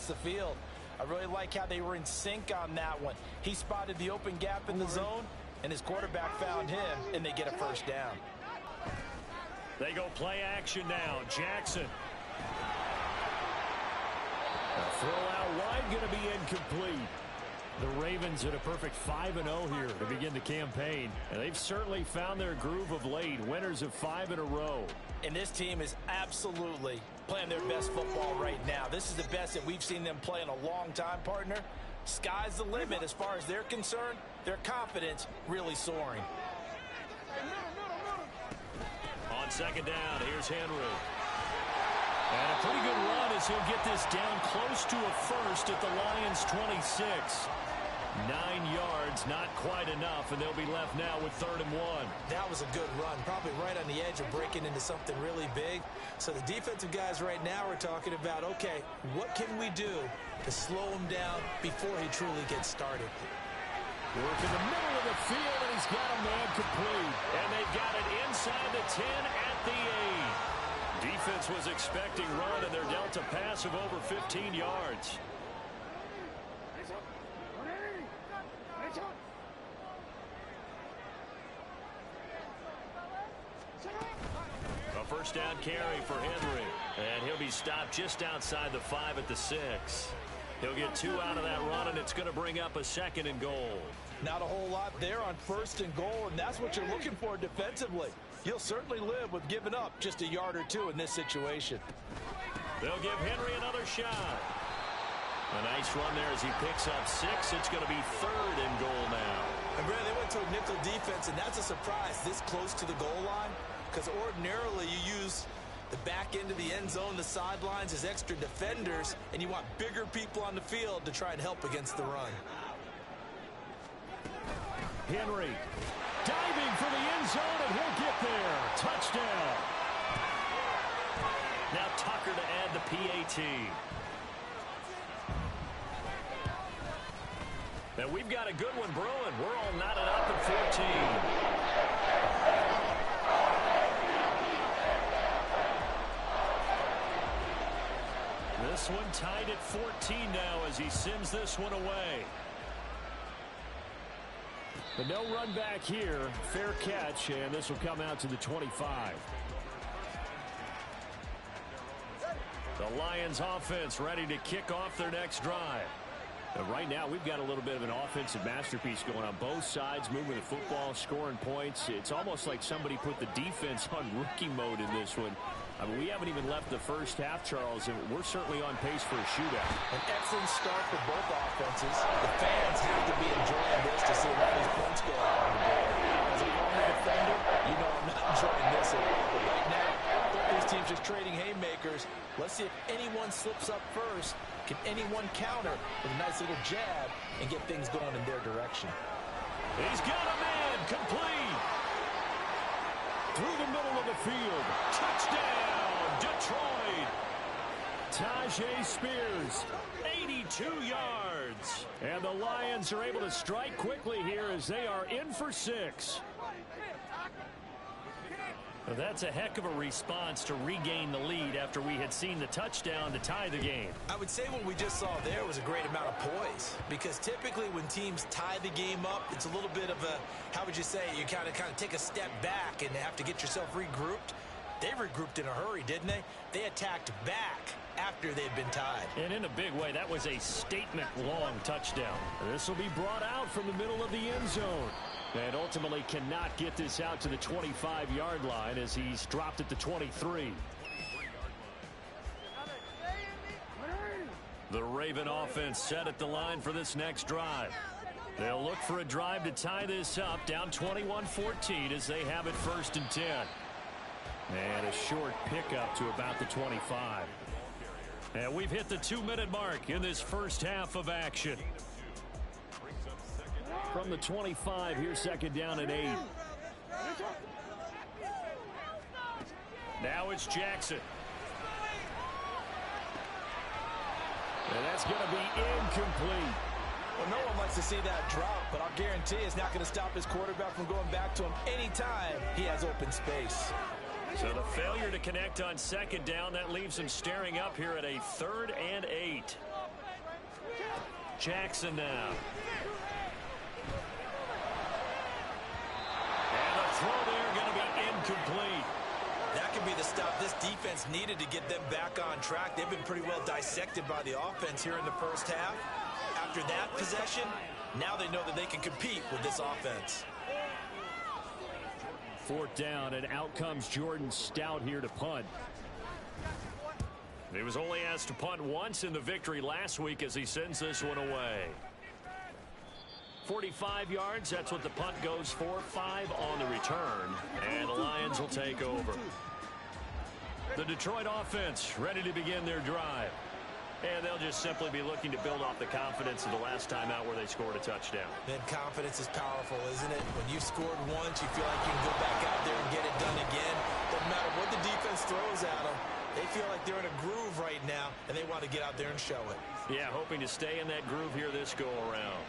across the field. I really like how they were in sync on that one. He spotted the open gap in the zone, and his quarterback found him, and they get a first down. They go play action now. Jackson. A throw out wide, going to be incomplete. The Ravens at a perfect 5-0 here to begin the campaign. And they've certainly found their groove of late. Winners of 5 in a row. And this team is absolutely playing their best football right now. This is the best that we've seen them play in a long time, partner. Sky's the limit as far as they're concerned. Their confidence really soaring. On second down, here's Henry. And a pretty good run as he'll get this down close to a first at the Lions' 26. 9 yards, not quite enough, and they'll be left now with 3rd and 1. That was a good run, probably right on the edge of breaking into something really big. So the defensive guys right now are talking about, okay, what can we do to slow him down before he truly gets started? Work in the middle of the field, and he's got a man complete. And they've got it inside the 10 at the 8. Defense was expecting run, and they're dealt a pass of over 15 yards. A first down carry for Henry. And he'll be stopped just outside the 5 at the 6. He'll get 2 out of that run, and it's going to bring up a 2nd and goal. Not a whole lot there on 1st and goal, and that's what you're looking for defensively. You'll certainly live with giving up just a yard or 2 in this situation. They'll give Henry another shot. A nice run there as he picks up 6. It's going to be 3rd and goal now. And Brad, they went to a nickel defense, and that's a surprise this close to the goal line, because ordinarily you use the back end of the end zone, the sidelines as extra defenders, and you want bigger people on the field to try and help against the run. Henry diving for the end zone, and he'll get there. Touchdown. Now Tucker to add the PAT. And we've got a good one brewing. We're all knotted up at 14. This one tied at 14 now as he sends this one away. But no run back here. Fair catch, and this will come out to the 25. The Lions offense ready to kick off their next drive. But right now, we've got a little bit of an offensive masterpiece going on both sides, moving the football, scoring points. It's almost like somebody put the defense on rookie mode in this one. I mean, we haven't even left the first half, Charles, and we're certainly on pace for a shootout. An excellent start for both offenses. The fans have to be enjoying this to see all these points go out on the board. As a former defender, you know I'm not enjoying this at all. But right now, both these teams just trading haymakers. Let's see if anyone slips up first. Can anyone counter with a nice little jab and get things going in their direction? He's got a man complete. Through the middle of the field. Touchdown, Detroit. Tajay Spears, 82 yards. And the Lions are able to strike quickly here as they are in for 6. Well, that's a heck of a response to regain the lead after we had seen the touchdown to tie the game. I would say what we just saw there was a great amount of poise, because typically when teams tie the game up, it's a little bit of a, how would you say, you kind of take a step back and have to get yourself regrouped. They regrouped in a hurry, didn't they? They attacked back after they'd been tied. And in a big way, that was a statement-long touchdown. This will be brought out from the middle of the end zone. And ultimately cannot get this out to the 25-yard line as he's dropped at the 23. The Raven offense set at the line for this next drive. They'll look for a drive to tie this up, down 21-14 as they have it 1st and 10. And a short pickup to about the 25. And we've hit the 2-minute mark in this first half of action. From the 25, here's 2nd down and 8. Now it's Jackson. And that's going to be incomplete. Well, no one likes to see that drop, but I'll guarantee it's not going to stop his quarterback from going back to him anytime he has open space. So the failure to connect on 2nd down, that leaves him staring up here at a 3rd and 8. Jackson now. And the throw there going to be incomplete. That could be the stop this defense needed to get them back on track. They've been pretty well dissected by the offense here in the first half. After that possession, now they know that they can compete with this offense. Fourth down, and out comes Jordan Stout here to punt. He was only asked to punt once in the victory last week as he sends this one away. 45 yards, that's what the punt goes for. 5 on the return, and the Lions will take over. The Detroit offense ready to begin their drive. And they'll just simply be looking to build off the confidence of the last time out where they scored a touchdown. Then confidence is powerful, isn't it? When you've scored once, you feel like you can go back out there and get it done again. Doesn't matter what the defense throws at them. They feel like they're in a groove right now, and they want to get out there and show it. Yeah, hoping to stay in that groove here this go-around.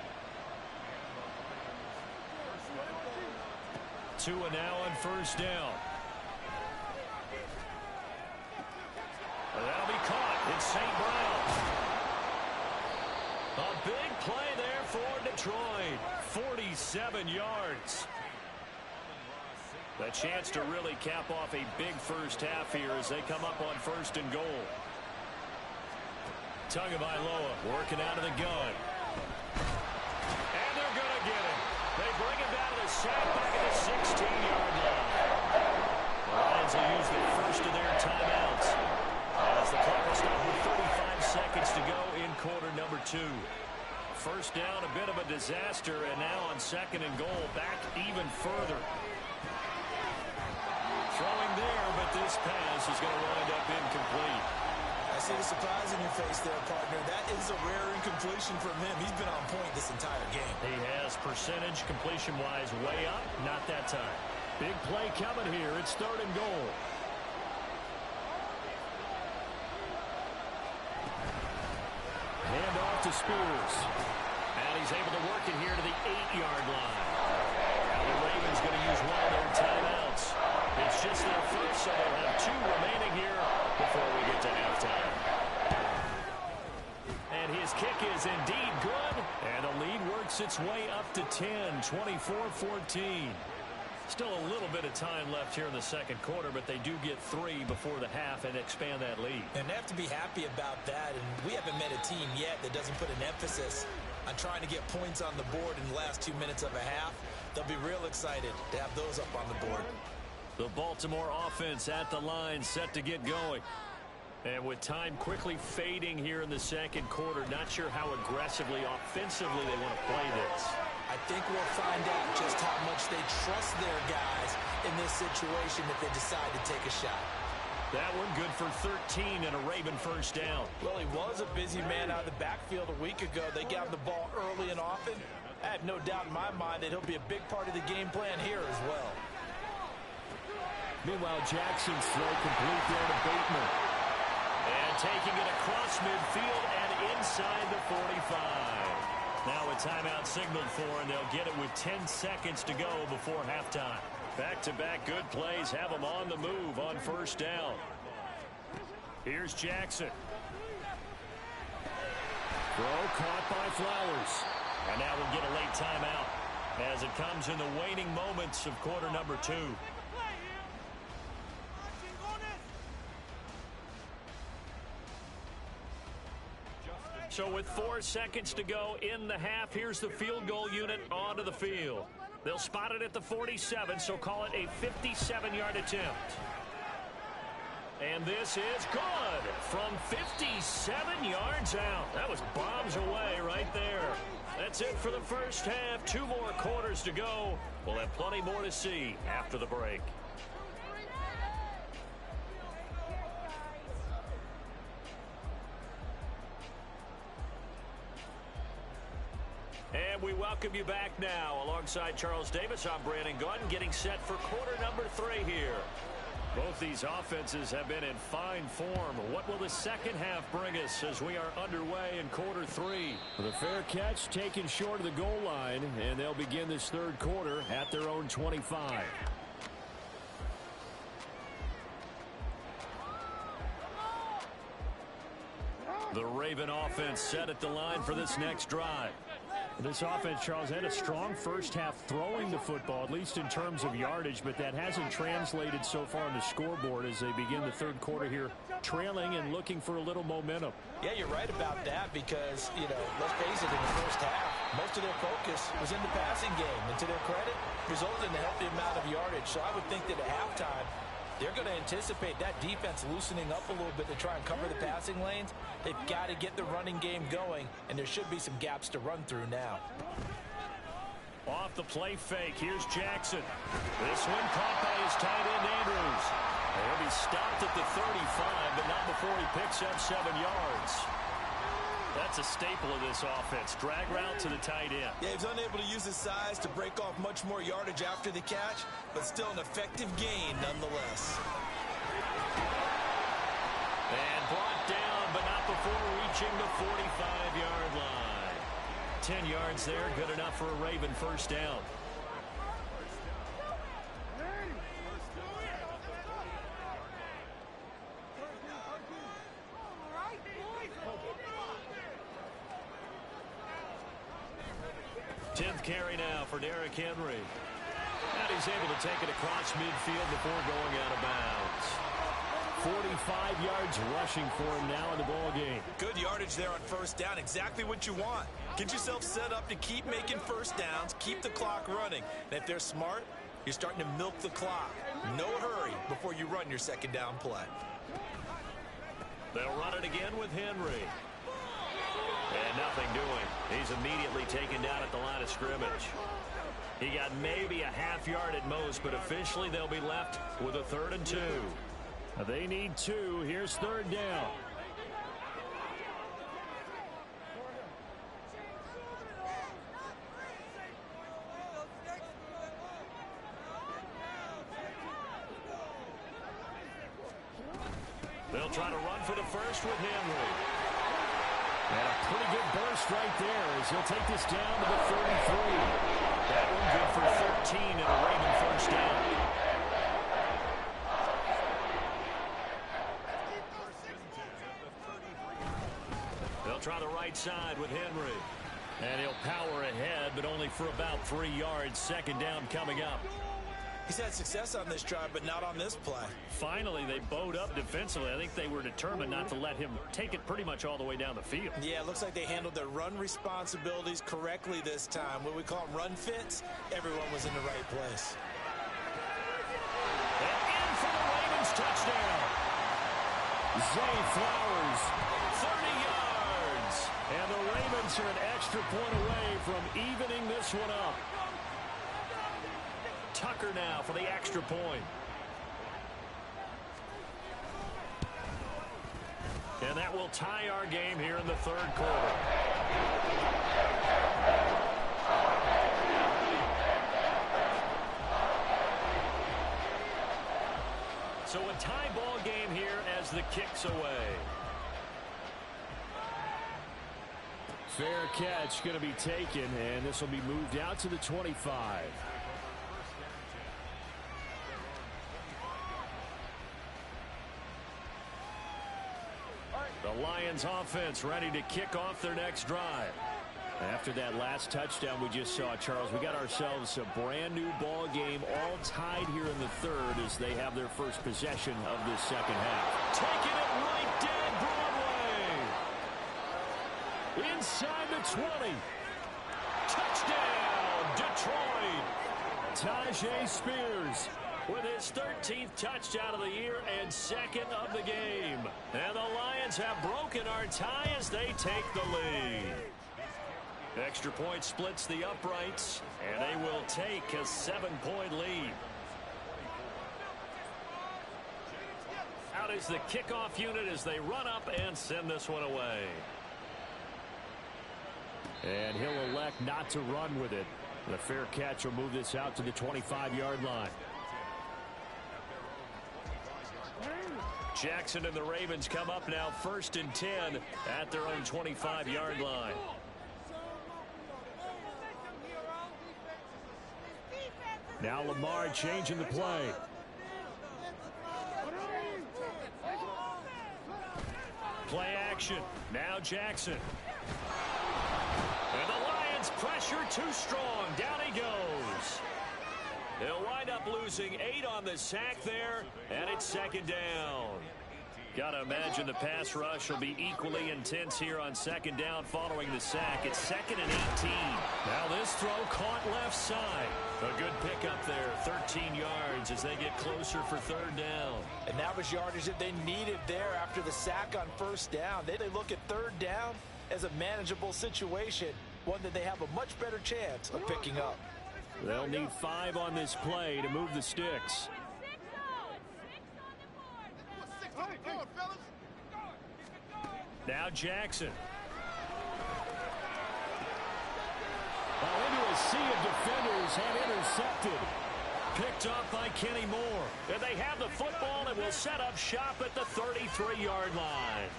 Tua now on first down. That'll be caught. It's St. Brown. A big play there for Detroit. 47 yards. A chance to really cap off a big first half here as they come up on first and goal. Tagovailoa working out of the gun. And they're going to get him. They bring him down to the sack back at the 16-yard line. The Lions will use the first of their timeouts as the clock will stop with 35 seconds to go in quarter number 2. First down, a bit of a disaster, and now on second and goal, back even further. Throwing there, but this pass is going to wind up incomplete. I see the surprise in your face there, partner. That is a rare incompletion from him. He's been on point this entire game. He has percentage completion-wise way up, not that time. Big play coming here. It's third and goal. Hand off to Spears. And he's able to work it here to the 8-yard line. Now the Ravens going to use one of their timeouts. It's just their first, so they'll have 2 remaining here before we get to halftime. And his kick is indeed good. And the lead works its way up to 10, 24-14. Still a little bit of time left here in the second quarter, but they do get 3 before the half and expand that lead. And they have to be happy about that. And we haven't met a team yet that doesn't put an emphasis on trying to get points on the board in the last 2 minutes of a half. They'll be real excited to have those up on the board. The Baltimore offense at the line, set to get going. And with time quickly fading here in the second quarter, not sure how aggressively, offensively they want to play this. I think we'll find out just how much they trust their guys in this situation if they decide to take a shot. That one good for 13 and a Raven first down. Well, he was a busy man out of the backfield a week ago. They got him the ball early and often. I have no doubt in my mind that he'll be a big part of the game plan here as well. Meanwhile, Jackson's throw complete there to Bateman. And taking it across midfield and inside the 45. Now a timeout signaled for, and they'll get it with 10 seconds to go before halftime. Back-to-back good plays have them on the move on first down. Here's Jackson. Throw caught by Flowers. And now we'll get a late timeout as it comes in the waning moments of quarter number 2. So with 4 seconds to go in the half, here's the field goal unit onto the field. They'll spot it at the 47, so call it a 57-yard attempt. And this is good from 57 yards out. That was bombs away right there. That's it for the first half. 2 more quarters to go. We'll have plenty more to see after the break. And we welcome you back now. Alongside Charles Davis, I'm Brandon Gordon, getting set for quarter number 3 here. Both these offenses have been in fine form. What will the second half bring us as we are underway in quarter 3? The fair catch taken short of the goal line, and they'll begin this third quarter at their own 25. The Raven offense set at the line for this next drive. This offense, Charles, had a strong first half throwing the football, at least in terms of yardage, but that hasn't translated so far on the scoreboard as they begin the third quarter here, trailing and looking for a little momentum. Yeah, you're right about that because, let's face it, in the first half, most of their focus was in the passing game. And to their credit, resulted in a healthy amount of yardage. So I would think that at halftime, they're going to anticipate that defense loosening up a little bit to try and cover the passing lanes. They've got to get the running game going, and there should be some gaps to run through now. Off the play fake, here's Jackson. This one caught by his tight end, Andrews. He'll be stopped at the 35, but not before he picks up 7 yards. That's a staple of this offense. Drag route to the tight end. Yeah, he's unable to use his size to break off much more yardage after the catch, but still an effective gain nonetheless. And brought down, but not before reaching the 45-yard line. 10 yards there, good enough for a Raven first down. Tenth carry now for Derrick Henry. And he's able to take it across midfield before going out of bounds. 45 yards rushing for him now in the ball game. Good yardage there on first down. Exactly what you want. Get yourself set up to keep making first downs, keep the clock running. And if they're smart, you're starting to milk the clock. No hurry before you run your second down play. They'll run it again with Henry. And nothing doing. He's immediately taken down at the line of scrimmage. He got maybe a half yard at most, but officially they'll be left with a 3rd and 2. They need 2. Here's 3rd down. They'll try to run for the first with Henry. And a pretty good burst right there as he'll take this down to the 33. That one good for 13 and a Raven first down. They'll try the right side with Henry. And he'll power ahead, but only for about 3 yards. Second down coming up. He's had success on this drive, but not on this play. Finally, they bowed up defensively. I think they were determined not to let him take it pretty much all the way down the field. Yeah, it looks like they handled their run responsibilities correctly this time. What we call them run fits, everyone was in the right place. And in for the Ravens touchdown. Zay Flowers, 30 yards. And the Ravens are an extra point away from evening this one up. Tucker now for the extra point. And that will tie our game here in the 3rd quarter. So a tie ball game here as the kick's away. Fair catch going to be taken, and this will be moved out to the 25. The Lions offense ready to kick off their next drive. After that last touchdown we just saw, Charles, we got ourselves a brand new ball game, all tied here in the 3rd as they have their first possession of this second half. Taking it right down Broadway. Inside the 20. Touchdown, Detroit. Tajay Spears with his 13th touchdown of the year and 2nd of the game. And the Lions have broken our tie as they take the lead. Extra point splits the uprights, and they will take a 7-point lead. Out is the kickoff unit as they run up and send this one away. And he'll elect not to run with it. The fair catch will move this out to the 25-yard line. Jackson and the Ravens come up now 1st and 10 at their own 25-yard line. Now Lamar changing the play. Play action. Now Jackson. And the Lions pressure too strong. Down he goes. They'll wind up losing 8 on the sack there, and it's second down. Got to imagine the pass rush will be equally intense here on second down following the sack. It's 2nd and 18. Now this throw caught left side. A good pickup there, 13 yards as they get closer for third down. And that was yardage that they needed there after the sack on first down. They look at third down as a manageable situation, one that they have a much better chance of picking up. They'll need 5 on this play to move the sticks. Now Jackson. Into a sea of defenders and intercepted. Picked off by Kenny Moore. And they have the football and will set up shop at the 33-yard line.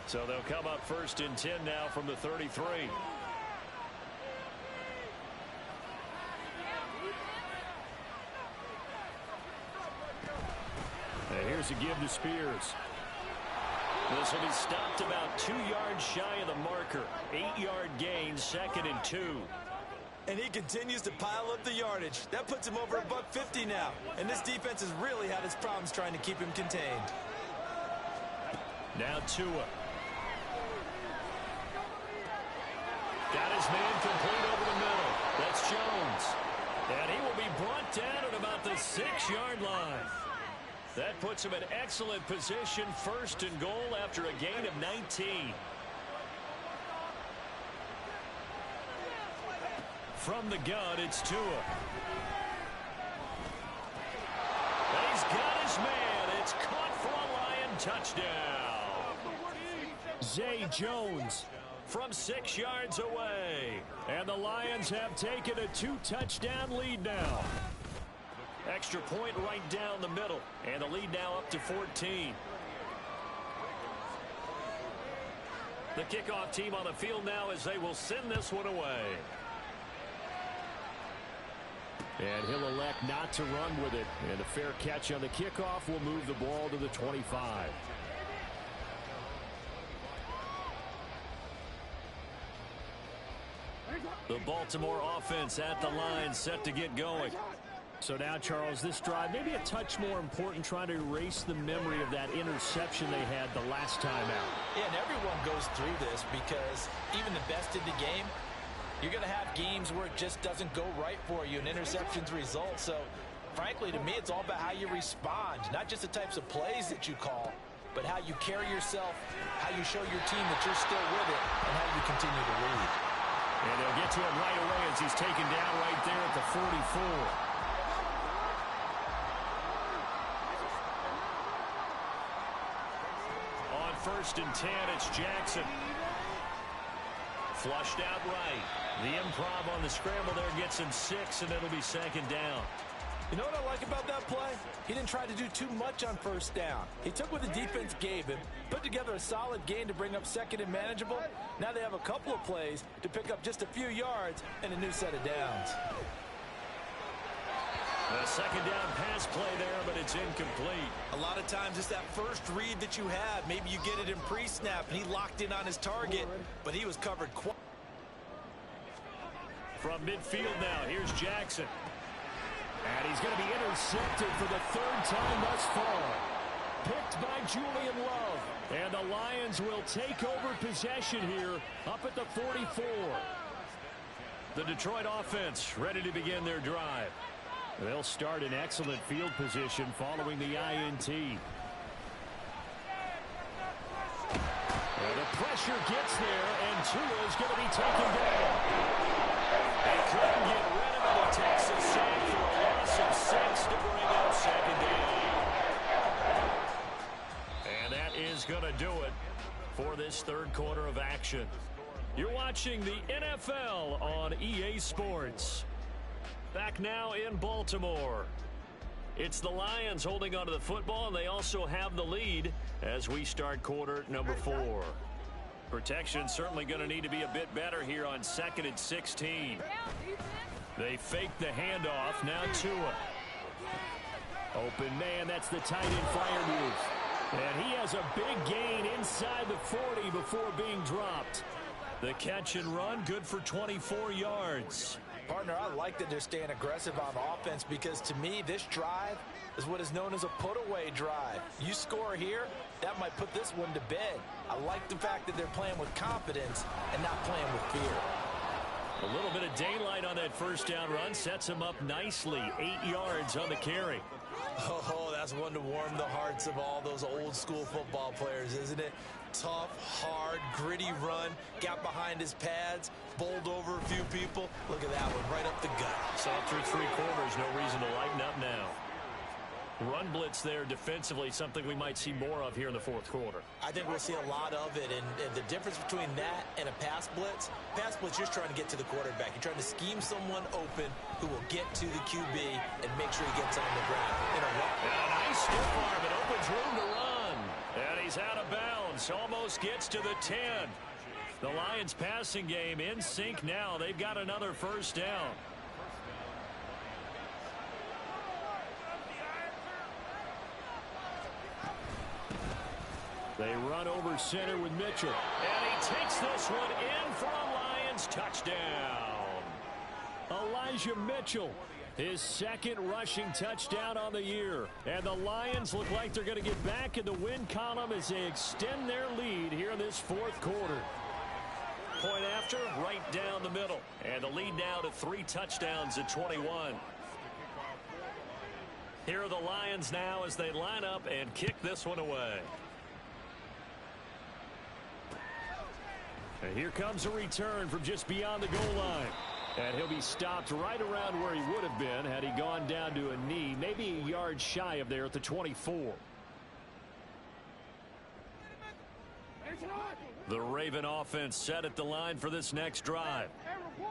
So they'll come up 1st and 10 now from the 33. And here's a give to Spears. This will be stopped about 2 yards shy of the marker. 8-yard gain, 2nd and 2. And he continues to pile up the yardage. That puts him over $150 now. And this defense has really had its problems trying to keep him contained. Now Tua. Got his man complete over the middle. That's Jones. And he will be brought down at about the 6-yard line. That puts him in excellent position, 1st and goal after a gain of 19. From the gun, it's Tua. And he's got his man. It's caught for a Lion touchdown. Zay Jones from 6 yards away. And the Lions have taken a 2-touchdown lead now. Extra point right down the middle. And the lead now up to 14. The kickoff team on the field now as they will send this one away. And he'll elect not to run with it. And a fair catch on the kickoff will move the ball to the 25. The Baltimore offense at the line set to get going. So now, Charles, this drive maybe a touch more important, trying to erase the memory of that interception they had the last time out. Yeah, and everyone goes through this because even the best in the game, you're going to have games where it just doesn't go right for you and interceptions result. So, frankly, to me, it's all about how you respond, not just the types of plays that you call, but how you carry yourself, how you show your team that you're still with it, and how you continue to lead. And they'll get to him right away as he's taken down right there at the 44. On 1st and 10, it's Jackson. Flushed out right. The improv on the scramble there gets him 6, and it'll be 2nd down. You know what I like about that play? He didn't try to do too much on 1st down. He took what the defense gave him, put together a solid gain to bring up 2nd and manageable. Now they have a couple of plays to pick up just a few yards and a new set of downs. A 2nd down pass play there, but it's incomplete. A lot of times it's that first read that you have. Maybe you get it in pre-snap, and he locked in on his target, but he was covered quite. From midfield now, here's Jackson. And he's going to be intercepted for the 3rd time thus far. Picked by Julian Love. And the Lions will take over possession here up at the 44. The Detroit offense ready to begin their drive. They'll start in excellent field position following the INT. And the pressure gets there, and Tua is going to be taken down. They couldn't get rid of it. It takes a sack for a loss of 6 to bring up 2nd down. And that is going to do it for this 3rd quarter of action. You're watching the NFL on EA Sports. Back now in Baltimore. It's the Lions holding onto the football, and they also have the lead as we start quarter number 4. Protection certainly going to need to be a bit better here on 2nd and 16. They fake the handoff. Now Tua. Open man, that's the tight end fire move. And he has a big gain inside the 40 before being dropped. The catch and run, good for 24 yards. Partner, I like that they're staying aggressive on offense because to me, this drive is what is known as a put-away drive. You score here, that might put this one to bed. I like the fact that they're playing with confidence and not playing with fear. A little bit of daylight on that first down run sets him up nicely. 8 yards on the carry. Oh, that's one to warm the hearts of all those old school football players, isn't it? Tough, hard, gritty run, got behind his pads, bowled over a few people. Look at that one, right up the gut. Saw through 3 quarters, no reason to lighten up now. Run blitz there defensively, something we might see more of here in the fourth quarter. I think we'll see a lot of it, and the difference between that and a pass blitz, you're just trying to get to the quarterback. You're trying to scheme someone open who will get to the QB and make sure he gets on the ground. In a run. And a nice stiff arm. It opens room to run. And he's out of bounds. Almost gets to the 10. The Lions passing game in sync now. They've got another first down. They run over center with Mitchell. And he takes this one in for a Lions touchdown. Elijah Mitchell, his second rushing touchdown on the year. And the Lions look like they're going to get back in the win column as they extend their lead here in this fourth quarter. Point after, right down the middle. And the lead now to 3 touchdowns at 21. Here are the Lions now as they line up and kick this one away. And here comes a return from just beyond the goal line. And he'll be stopped right around where he would have been had he gone down to a knee, maybe a yard shy of there at the 24. The Raven offense set at the line for this next drive.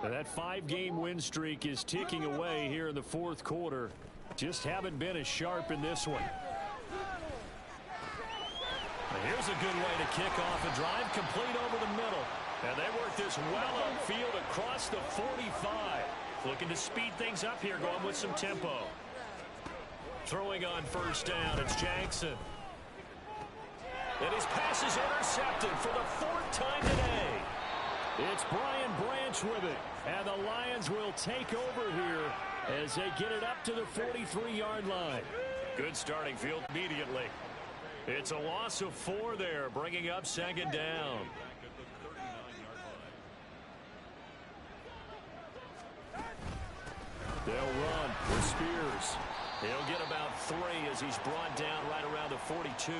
And that 5-game win streak is ticking away here in the fourth quarter. Just haven't been as sharp in this one. Here's a good way to kick off a drive, complete over the middle. And they work this well upfield across the 45. Looking to speed things up here, going with some tempo. Throwing on first down, it's Jackson. And his pass is intercepted for the 4th time today. It's Brian Branch with it. And the Lions will take over here as they get it up to the 43-yard line. Good starting field immediately. It's a loss of 4 there, bringing up second down. They'll run with Spears. He'll get about 3 as he's brought down right around the 42.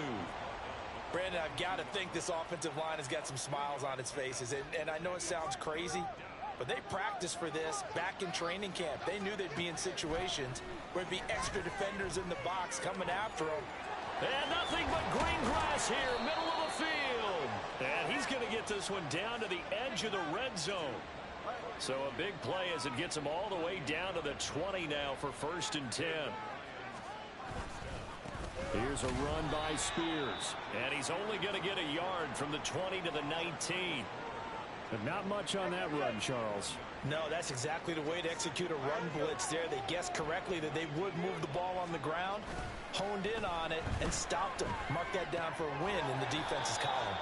Brandon, I've got to think this offensive line has got some smiles on its faces. And I know it sounds crazy, but they practiced for this back in training camp. They knew they'd be in situations where there'd be extra defenders in the box coming after them. And nothing but green grass here, middle of the field. And he's going to get this one down to the edge of the red zone. So a big play as it gets him all the way down to the 20 now for 1st and 10. Here's a run by Spears. And he's only going to get a yard from the 20 to the 19. But not much on that run, Charles. No, that's exactly the way to execute a run blitz there. They guessed correctly that they would move the ball on the ground, honed in on it, and stopped them. Mark that down for a win in the defense's column.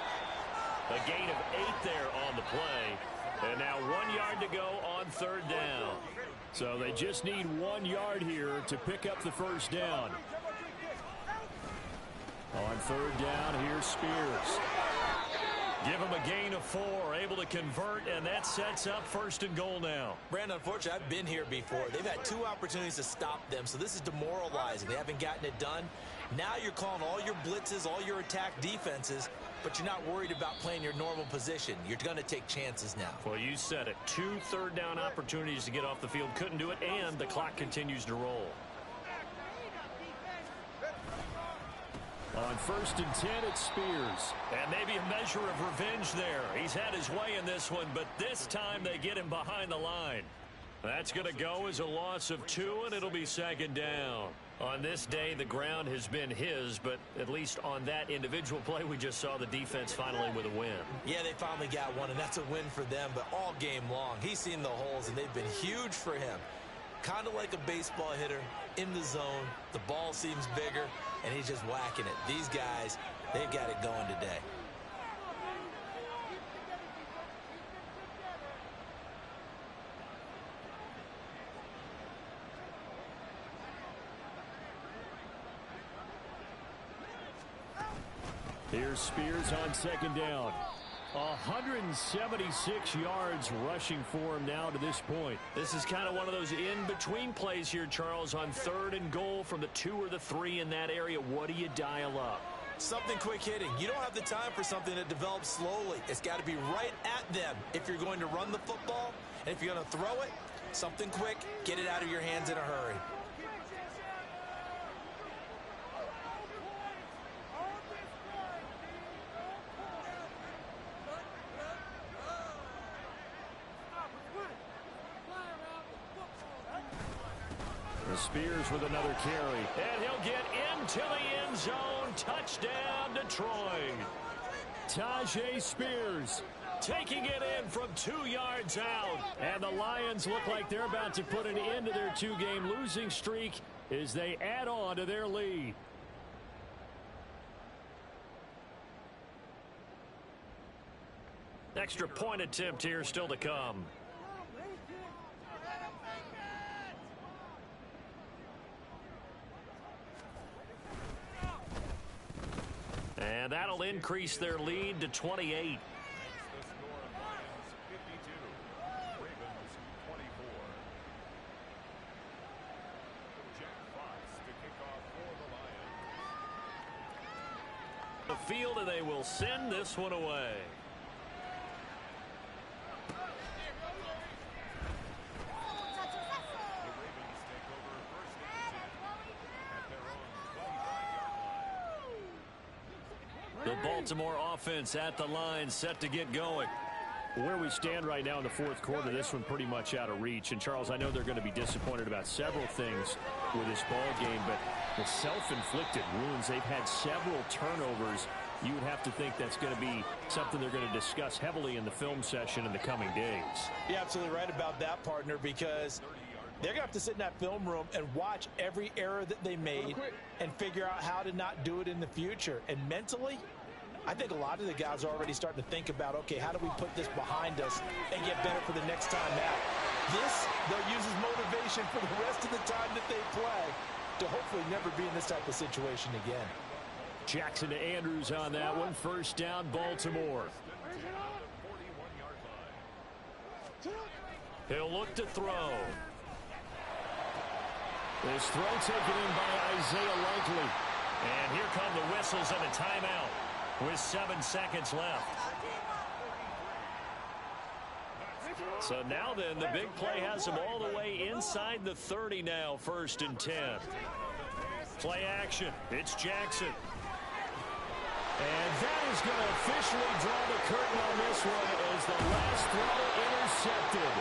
A gain of 8 there on the play. And now 1 yard to go on 3rd down. So they just need 1 yard here to pick up the first down. On 3rd down, here's Spears. Give him a gain of 4, able to convert, and that sets up 1st and goal now. Brandon, unfortunately, I've been here before. They've had 2 opportunities to stop them, so this is demoralizing. They haven't gotten it done. Now you're calling all your blitzes, all your attack defenses, but you're not worried about playing your normal position. You're going to take chances now. Well, you said it. 2 third-down opportunities to get off the field. Couldn't do it, and the clock continues to roll. On 1st and 10, it's Spears. And maybe a measure of revenge there. He's had his way in this one, but this time they get him behind the line. That's going to go as a loss of 2, and it'll be 2nd down. On this day, the ground has been his, but at least on that individual play, we just saw the defense finally with a win. Yeah, they finally got one, and that's a win for them, but all game long, he's seen the holes, and they've been huge for him. Kind of like a baseball hitter in the zone. The ball seems bigger, and he's just whacking it. These guys, they've got it going today. Here's Spears on second down. 176 yards rushing for him now to this point. This is kind of one of those in-between plays here, Charles, on 3rd and goal from the 2 or the 3 in that area. What do you dial up? Something quick hitting. You don't have the time for something that develops slowly. It's got to be right at them if you're going to run the football. And if you're going to throw it, something quick, get it out of your hands in a hurry. Spears with another carry, and he'll get into the end zone. Touchdown, Detroit. Tajay Spears taking it in from 2 yards out, and the Lions look like they're about to put an end to their 2-game losing streak as they add on to their lead. Extra point attempt here still to come. And that'll increase their lead to 28. The field, and they will send this one away. The Baltimore offense at the line, set to get going. Where we stand right now in the 4th quarter, this one pretty much out of reach. And, Charles, I know they're going to be disappointed about several things with this ball game, but the self-inflicted wounds, they've had several turnovers. You would have to think that's going to be something they're going to discuss heavily in the film session in the coming days. You're absolutely right about that, partner, because they're going to have to sit in that film room and watch every error that they made and figure out how to not do it in the future. And mentally, I think a lot of the guys are already starting to think about, okay, how do we put this behind us and get better for the next time out? This, they'll use as motivation for the rest of the time that they play to hopefully never be in this type of situation again. Jackson to Andrews on that one. 1st down, Baltimore. He'll look to throw. This throw taken in by Isaiah Likely. And here come the whistles and a timeout with 7 seconds left. So now then, the big play has him all the way inside the 30 now, 1st and 10. Play action. It's Jackson. And that is going to officially draw the curtain on this one as the last throw intercepted.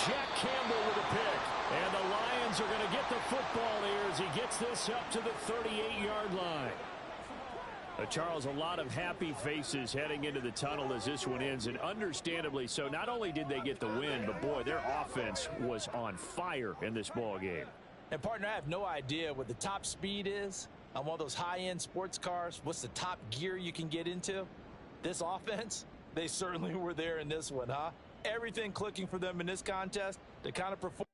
Jack Campbell with a pick. And the Lions are going to get the football here as he gets this up to the 38-yard line. Charles, a lot of happy faces heading into the tunnel as this one ends, and understandably so. Not only did they get the win, but, boy, their offense was on fire in this ball game. And, partner, I have no idea what the top speed is on one of those high-end sports cars. What's the top gear you can get into? This offense, they certainly were there in this one, huh? Everything clicking for them in this contest to kind of perform.